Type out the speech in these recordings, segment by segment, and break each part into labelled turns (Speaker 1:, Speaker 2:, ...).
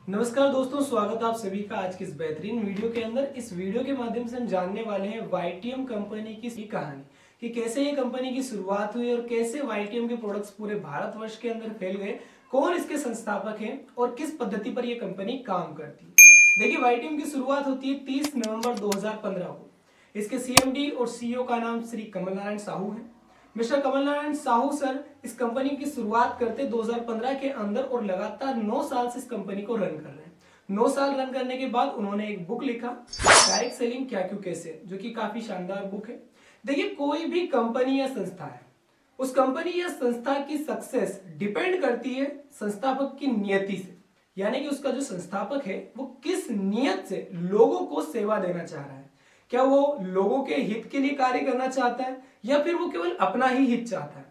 Speaker 1: नमस्कार दोस्तों, स्वागत है आप सभी का आज की इस बेहतरीन वीडियो के अंदर। इस वीडियो के माध्यम से हम जानने वाले हैं वाईटीएम कंपनी की कहानी कि कैसे ये कंपनी की शुरुआत हुई और कैसे वाईटीएम के प्रोडक्ट्स पूरे भारतवर्ष के अंदर फैल गए, कौन इसके संस्थापक हैं और किस पद्धति पर यह कंपनी काम करती है। देखिए, वाईटीएम की शुरुआत होती है 30 नवंबर 2015 को। इसके सीएमडी और सीईओ का नाम श्री कमल नारायण साहू है। मिस्टर कमल नारायण साहू सर इस कंपनी की शुरुआत करते 2015 के अंदर और लगातार 9 साल से इस कंपनी को रन कर रहे हैं। 9 साल रन करने के बाद उन्होंने एक बुक लिखा, डायरेक्ट सेलिंग क्या क्यों कैसे, जो कि काफी शानदार बुक है। देखिए, कोई भी कंपनी या संस्था है, उस कंपनी या संस्था की सक्सेस डिपेंड करती है संस्थापक की नियति से, यानी कि उसका जो संस्थापक है वो किस नियत से लोगों को सेवा देना चाह रहा है। क्या वो लोगों के हित के लिए कार्य करना चाहता है या फिर वो केवल अपना ही हित चाहता है।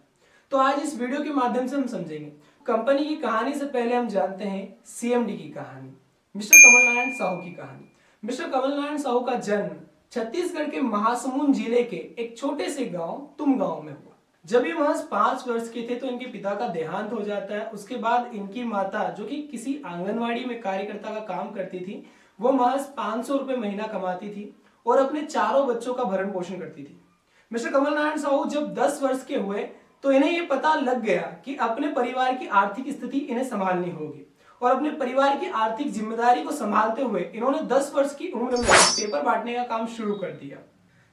Speaker 1: तो आज इस वीडियो के माध्यम से हम समझेंगे। कंपनी की कहानी से पहले हम जानते हैं सीएमडी की कहानी, मिस्टर कमल नारायण साहू की कहानी। मिस्टर कमल नारायण साहू का जन्म छत्तीसगढ़ के महासमुंद जिले के एक छोटे से गांव तुम गांव में हुआ। जब ये महज 5 वर्ष के थे तो इनके पिता का देहांत हो जाता है। उसके बाद इनकी माता, जो कि किसी आंगनवाड़ी में कार्यकर्ता का काम करती थी, वो महज 500 रुपए महीना कमाती थी और अपने चारों बच्चों का भरण पोषण करती थी। मिस्टर कमल नारायण साहू जब 10 वर्ष के हुए तो इन्हें यह पता लग गया कि अपने परिवार की आर्थिक स्थिति इन्हें संभालनी होगी और अपने परिवार की आर्थिक जिम्मेदारी को संभालते हुए इन्होंने 10 वर्ष की उम्र में पेपर बांटने का काम शुरू कर दिया।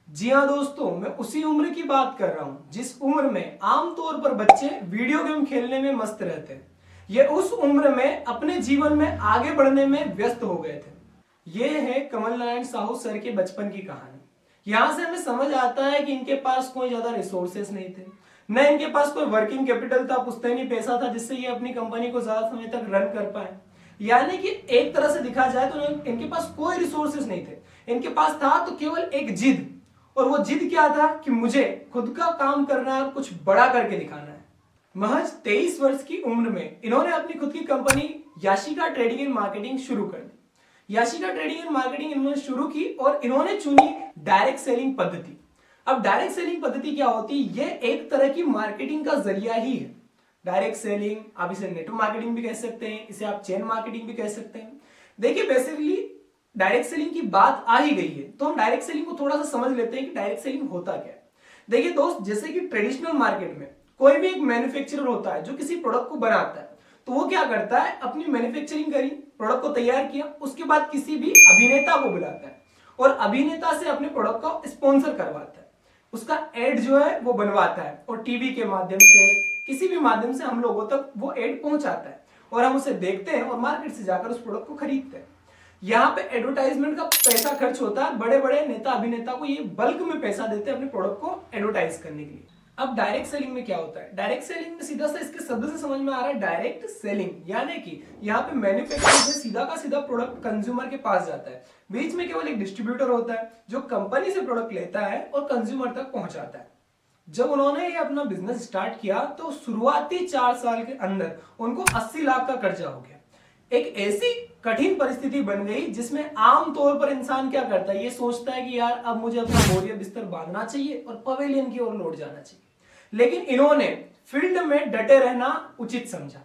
Speaker 1: जी हाँ दोस्तों, मैं उसी उम्र की बात कर रहा हूँ जिस उम्र में आमतौर पर बच्चे वीडियो गेम खेलने में मस्त रहते हैं। ये उस उम्र में अपने जीवन में आगे बढ़ने में व्यस्त हो गए थे। ये है कमल नारायण साहू सर के बचपन की कहानी। यहां से हमें समझ आता है कि इनके पास कोई ज्यादा रिसोर्सेस नहीं थे, न इनके पास कोई वर्किंग कैपिटल था, पुश्तैनी पैसा था जिससे ये अपनी कंपनी को ज्यादा समय तक रन कर पाए। यानी कि एक तरह से दिखा जाए तो इनके पास कोई रिसोर्सेस नहीं थे। इनके पास था तो केवल एक जिद, और वो जिद क्या था कि मुझे खुद का काम करना है और कुछ बड़ा करके दिखाना है। महज 23 वर्ष की उम्र में इन्होंने अपनी खुद की company Yashika trading and marketing शुरू कर दी। याशिका ट्रेडिंग एंड मार्केटिंग इन्होंने शुरू की और इन्होंने चुनी डायरेक्ट सेलिंग पद्धति। अब डायरेक्ट सेलिंग पद्धति क्या होती है? ये एक तरह की मार्केटिंग का जरिया ही है। डायरेक्ट सेलिंग, आप इसे नेटवर्क मार्केटिंग भी कह सकते हैं, इसे आप चेन मार्केटिंग भी कह सकते हैं। देखिए, बेसिकली डायरेक्ट सेलिंग की बात आ ही गई है तो हम डायरेक्ट सेलिंग को थोड़ा सा समझ लेते हैं कि डायरेक्ट सेलिंग होता क्या है। देखिए दोस्त, जैसे कि ट्रेडिशनल मार्केट में कोई भी एक मैन्युफैक्चरर होता है जो किसी प्रोडक्ट को बनाता है, तो वो क्या करता है, अपनी मैन्युफैक्चरिंग करी, प्रोडक्ट को तैयार किया, उसके बाद किसी भी अभिनेता को बुलाता है और अभिनेता से अपने प्रोडक्ट को स्पॉन्सर करवाता है, उसका एड जो है वो बनवाता है और टीवी के माध्यम से, किसी भी माध्यम से हम लोगों तक वो एड पहुंचाता है और हम उसे देखते हैं और मार्केट से जाकर उस प्रोडक्ट को खरीदते हैं। यहाँ पे एडवर्टाइजमेंट का पैसा खर्च होता है। बड़े बड़े नेता अभिनेता को ये बल्क में पैसा देते हैं अपने प्रोडक्ट को एडवर्टाइज करने के लिए। अब डायरेक्ट सेलिंग में क्या होता है? डायरेक्ट सेलिंग में सीधा सा इसके शब्द से समझ में आ रहा है डायरेक्ट सेलिंग, यानी कि यहाँ पे मैन्युफैक्चरर से सीधा का सीधा प्रोडक्ट कंज्यूमर के पास जाता है। बीच में केवल एक डिस्ट्रीब्यूटर होता है जो कंपनी से प्रोडक्ट लेता है और कंज्यूमर तक पहुंचाता है। जब उन्होंने ये अपना बिजनेस स्टार्ट किया तो शुरुआती 4 साल के अंदर उनको 80 लाख का कर्जा हो गया। एक ऐसी कठिन परिस्थिति बन गई जिसमें आमतौर पर इंसान क्या करता है, ये सोचता है कि यार अब मुझे अपना बोरिया बिस्तर बांधना चाहिए और पवेलियन की ओर लौट जाना चाहिए। लेकिन इन्होंने फील्ड में डटे रहना उचित समझा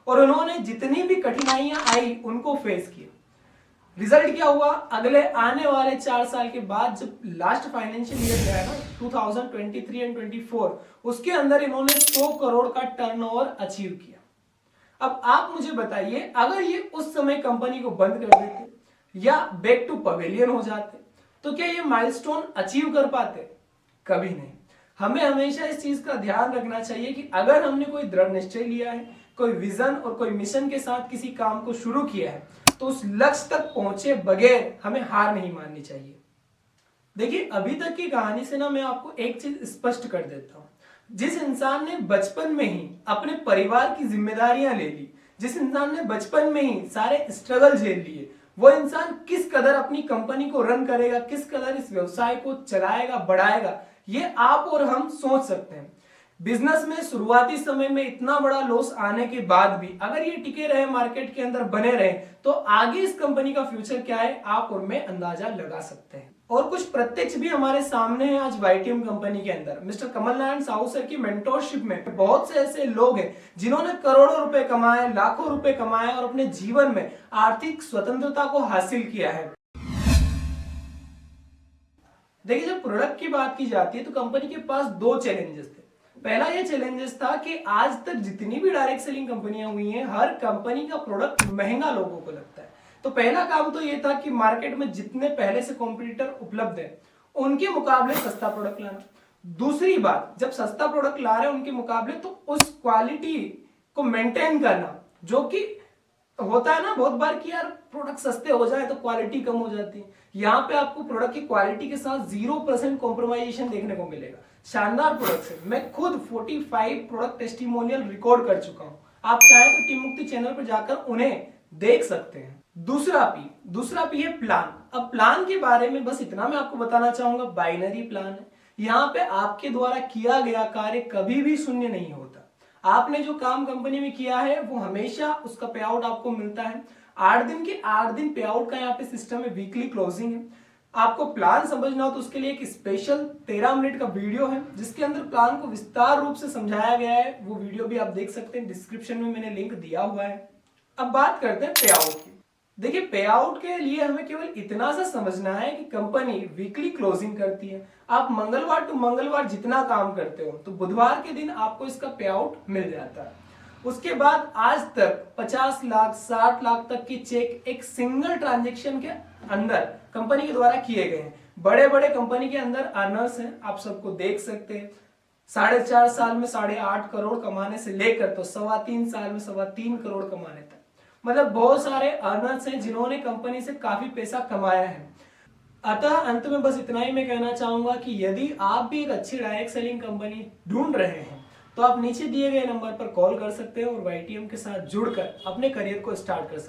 Speaker 1: और उन्होंने जितनी भी कठिनाइयां आई उनको फेस किया। रिजल्ट क्या हुआ? अगले आने वाले 4 साल के बाद जब लास्ट फाइनेंशियल ईयर गया ना 2023 एंड 24, उसके अंदर इन्होंने 100 करोड़ का टर्नओवर अचीव किया। अब आप मुझे बताइए, अगर ये उस समय कंपनी को बंद कर देते या बैक टू पवेलियन हो जाते तो क्या ये माइलस्टोन अचीव कर पाते? कभी नहीं। हमें हमेशा इस चीज का ध्यान रखना चाहिए कि अगर हमने कोई दृढ़ निश्चय लिया है, कोई विजन और कोई मिशन के साथ किसी काम को शुरू किया है, तो उस लक्ष्य तक पहुंचे बगैर हमें हार नहीं माननी चाहिए। देखिए, अभी तक की कहानी से ना मैं आपको एक चीज स्पष्ट कर देता हूं। जिस इंसान ने बचपन में ही अपने परिवार की जिम्मेदारियां ले ली, जिस इंसान ने बचपन में ही सारे स्ट्रगल झेल लिए, वो इंसान किस कदर अपनी कंपनी को रन करेगा, किस कदर इस व्यवसाय को चलाएगा, बढ़ाएगा, ये आप और हम सोच सकते हैं। बिजनेस में शुरुआती समय में इतना बड़ा लॉस आने के बाद भी अगर ये टिके रहे, मार्केट के अंदर बने रहे, तो आगे इस कंपनी का फ्यूचर क्या है आप और मैं अंदाजा लगा सकते हैं। और कुछ प्रत्यक्ष भी हमारे सामने है आज वाईटीएम कंपनी के अंदर। मिस्टर कमल नारायण साहू सर की मेंटोरशिप में बहुत से ऐसे लोग हैं जिन्होंने करोड़ों रुपए कमाए, लाखों रुपए कमाए और अपने जीवन में आर्थिक स्वतंत्रता को हासिल किया है। देखिए, जब प्रोडक्ट की बात की जाती है तो कंपनी के पास दो चैलेंजेस थे। पहला ये चैलेंजेस था कि आज तक जितनी भी डायरेक्ट सेलिंग कंपनियां हुई हैं, हर कंपनी का प्रोडक्ट महंगा लोगों को लगता है। तो पहला काम तो ये था कि मार्केट में जितने पहले से कॉम्पिटिटर उपलब्ध है उनके मुकाबले सस्ता प्रोडक्ट लाना। दूसरी बात, जब सस्ता प्रोडक्ट ला रहे हैं उनके मुकाबले, तो उस क्वालिटी को मेंटेन करना, जो कि होता है ना बहुत बार कि यार प्रोडक्ट सस्ते हो जाए तो क्वालिटी कम हो जाती है। यहाँ पे आपको प्रोडक्ट की क्वालिटी के साथ 0% कॉम्प्रोमाइजेशन देखने को मिलेगा। शानदार प्रोडक्ट है। मैं खुद 45 प्रोडक्ट टेस्टिमोनियल रिकॉर्ड कर चुका हूँ। आप चाहें तो टीम मुक्ति चैनल पर जाकर उन्हें देख सकते हैं। दूसरा पी है प्लान। अब प्लान के बारे में बस इतना मैं आपको बताना चाहूंगा, बाइनरी प्लान है। यहाँ पे आपके द्वारा किया गया कार्य कभी भी शून्य नहीं होता। आपने जो काम कंपनी में किया है वो हमेशा उसका पे आउट आपको मिलता है। 8 दिन के 8 दिन पे आउट का यहाँ पे सिस्टम है। वीकली क्लोजिंग है। आपको प्लान समझना हो तो उसके लिए एक स्पेशल 13 मिनट का वीडियो है जिसके अंदर प्लान को विस्तार रूप से समझाया गया है। वो वीडियो भी आप देख सकते हैं, डिस्क्रिप्शन में मैंने लिंक दिया हुआ है। अब बात करते हैं पे आउट की। देखिए, पे आउट के लिए हमें केवल इतना सा समझना है कि कंपनी वीकली क्लोजिंग करती है। आप मंगलवार टू मंगलवार जितना काम करते हो तो बुधवार के दिन आपको इसका पे आउट मिल जाता है। उसके बाद आज तक 50 लाख 60 लाख तक की चेक एक सिंगल ट्रांजेक्शन के अंदर कंपनी के द्वारा किए गए हैं। बड़े बड़े कंपनी के अंदर अर्नर्स हैं, आप सबको देख सकते हैं। 4.5 साल में 8.5 करोड़ कमाने से लेकर तो 3.25 साल में 3.25 करोड़ कमाने तक, मतलब बहुत सारे अर्नर्स हैं जिन्होंने कंपनी से काफी पैसा कमाया है। अतः अंत में बस इतना ही मैं कहना चाहूंगा कि यदि आप भी एक अच्छी डायरेक्ट सेलिंग कंपनी ढूंढ रहे हैं तो आप नीचे दिए गए नंबर पर कॉल कर सकते हैं और वाईटीएम के साथ जुड़कर अपने करियर को स्टार्ट कर सकते हैं।